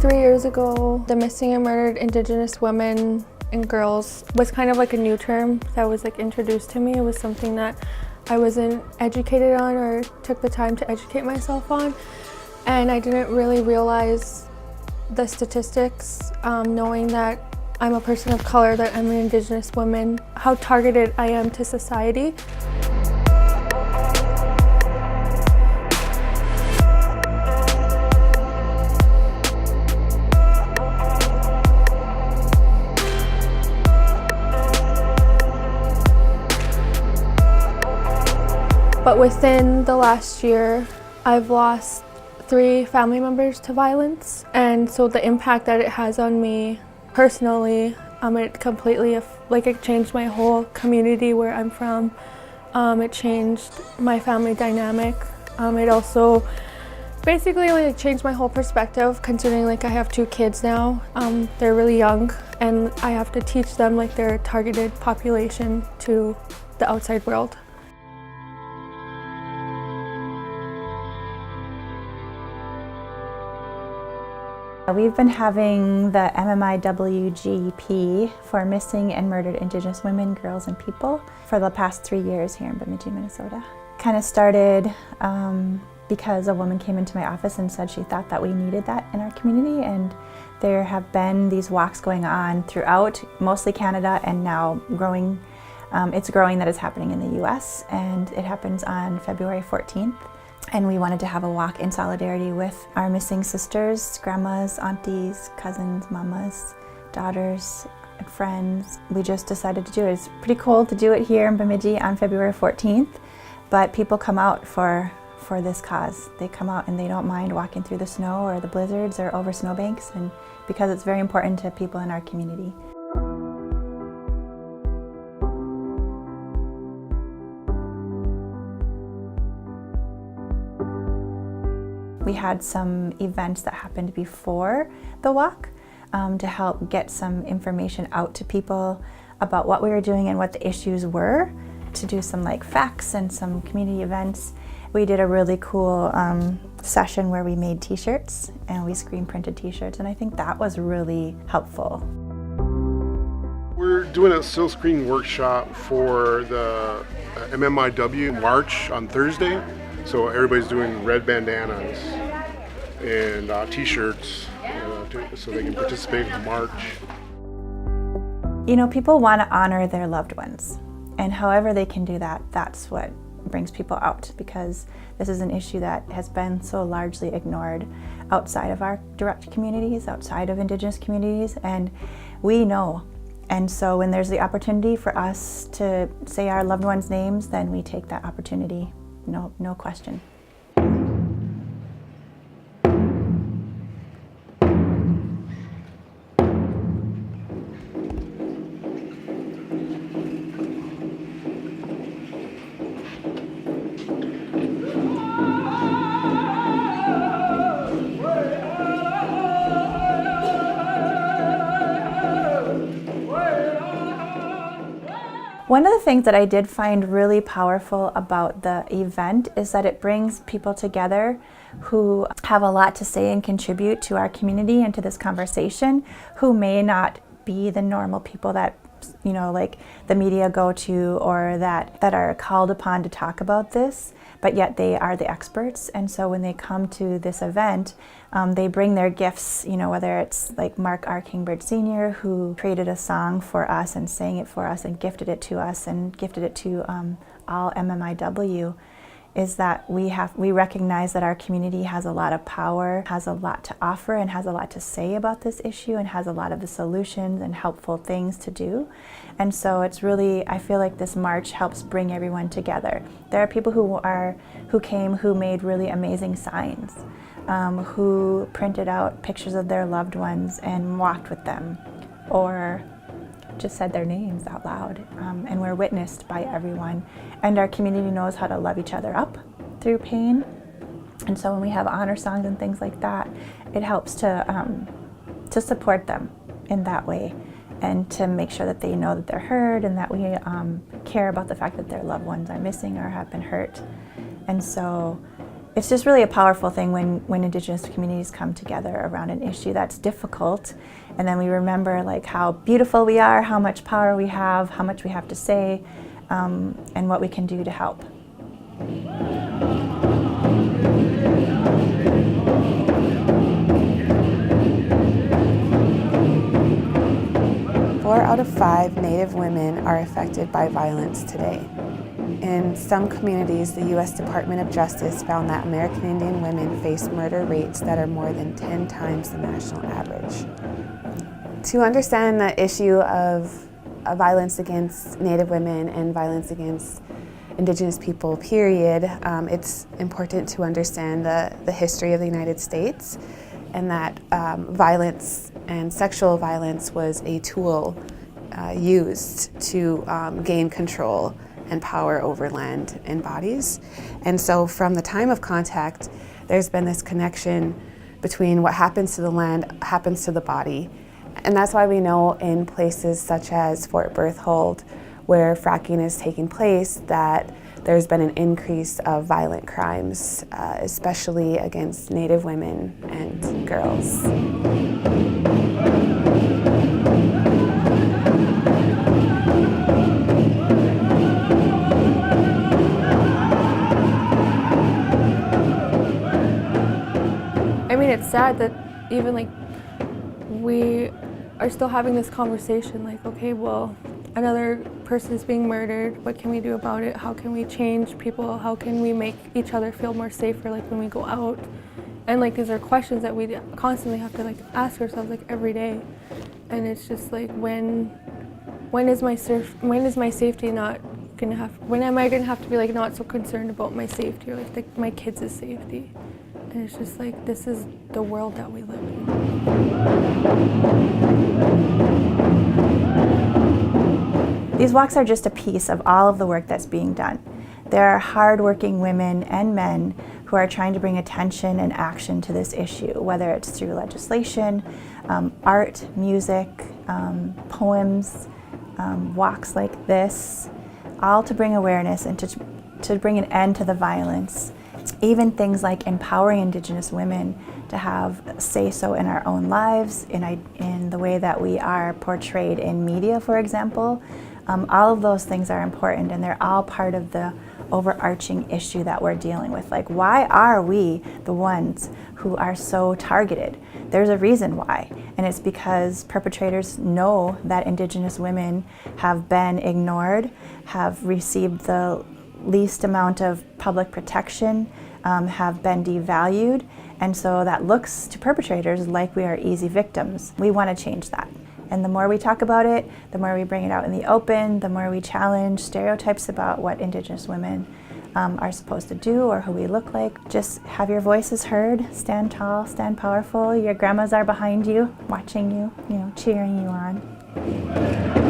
3 years ago, the Missing and Murdered Indigenous women and girls was kind of like a new term that was like introduced to me. It was something that I wasn't educated on or took the time to educate myself on. And I didn't really realize the statistics, knowing that I'm a person of color, that I'm an Indigenous woman, how targeted I am to society. But within the last year, I've lost 3 family members to violence. And so the impact that it has on me personally, it completely, it changed my whole community where I'm from. It changed my family dynamic. It also basically changed my whole perspective, considering I have 2 kids now. They're really young and I have to teach them they're a targeted population to the outside world. We've been having the MMIWGP for Missing and Murdered Indigenous Women, Girls, and People for the past 3 years here in Bemidji, Minnesota. Kind of started because a woman came into my office and said she thought that we needed that in our community, and there have been these walks going on throughout, mostly Canada, and now growing. It's growing that is happening in the US, and it happens on February 14th. And we wanted to have a walk in solidarity with our missing sisters, grandmas, aunties, cousins, mamas, daughters, and friends. We just decided to do it. It's pretty cool to do it here in Bemidji on February 14th, but people come out for this cause. They come out and they don't mind walking through the snow or the blizzards or over snowbanks, and because it's very important to people in our community. We had some events that happened before the walk to help get some information out to people about what we were doing and what the issues were, to do some facts and some community events. We did a really cool session where we made t-shirts and we screen printed t-shirts, and I think that was really helpful. We're doing a silkscreen workshop for the MMIW March on Thursday. So everybody's doing red bandanas and t-shirts so they can participate in the march. You know, people want to honor their loved ones, and however they can do that, that's what brings people out, because this is an issue that has been so largely ignored outside of our direct communities, outside of Indigenous communities, and we know. And so when there's the opportunity for us to say our loved ones' names, then we take that opportunity. No question. One of the things that I did find really powerful about the event is that it brings people together who have a lot to say and contribute to our community and to this conversation, who may not be the normal people that the media go to, or that are called upon to talk about this, but yet they are the experts. And so when they come to this event, they bring their gifts, whether it's Mark R. Kingbird Sr., who created a song for us and sang it for us and gifted it to us and gifted it to all MMIW, is that we recognize that our community has a lot of power, has a lot to offer, and has a lot to say about this issue, and has a lot of the solutions and helpful things to do. And so it's really, I feel like this march helps bring everyone together. There are people who came who made really amazing signs, who printed out pictures of their loved ones and walked with them, or just said their names out loud, and were witnessed by everyone. And our community knows how to love each other up through pain. And so when we have honor songs and things like that, it helps to support them in that way, and to make sure that they know that they're heard, and that we care about the fact that their loved ones are missing or have been hurt. And so It's just really a powerful thing when Indigenous communities come together around an issue that's difficult, and then we remember like how beautiful we are, how much power we have, how much we have to say, and what we can do to help. 4 out of 5 Native women are affected by violence today. In some communities, the U.S. Department of Justice found that American Indian women face murder rates that are more than 10 times the national average. To understand the issue of violence against Native women and violence against Indigenous people, period, it's important to understand the history of the United States, and that violence and sexual violence was a tool used to gain control and power over land and bodies. And so from the time of contact, there's been this connection between what happens to the land happens to the body. And that's why we know in places such as Fort Berthold, where fracking is taking place, that there's been an increase of violent crimes, especially against Native women and girls. I mean, it's sad that even like we are still having this conversation, like, okay, well, another person is being murdered, what can we do about it? How can we change people? How can we make each other feel more safer, like when we go out? And like these are questions that we constantly have to like ask ourselves like every day. And it's just like when is my safety not gonna have, when am I gonna have to be like not so concerned about my safety or like my kids' safety? And it's just like, this is the world that we live in. These walks are just a piece of all of the work that's being done. There are hardworking women and men who are trying to bring attention and action to this issue, whether it's through legislation, art, music, poems, walks like this, all to bring awareness and to bring an end to the violence. Even things like empowering Indigenous women to have say-so in our own lives, in the way that we are portrayed in media, for example. All of those things are important, and they're all part of the overarching issue that we're dealing with. Like, why are we the ones who are so targeted? There's a reason why, and it's because perpetrators know that Indigenous women have been ignored, have received the least amount of public protection, have been devalued, and so that looks to perpetrators like we are easy victims. We want to change that. And the more we talk about it, the more we bring it out in the open, the more we challenge stereotypes about what Indigenous women are supposed to do or who we look like. Just have your voices heard, stand tall, stand powerful. Your grandmas are behind you, watching you, cheering you on.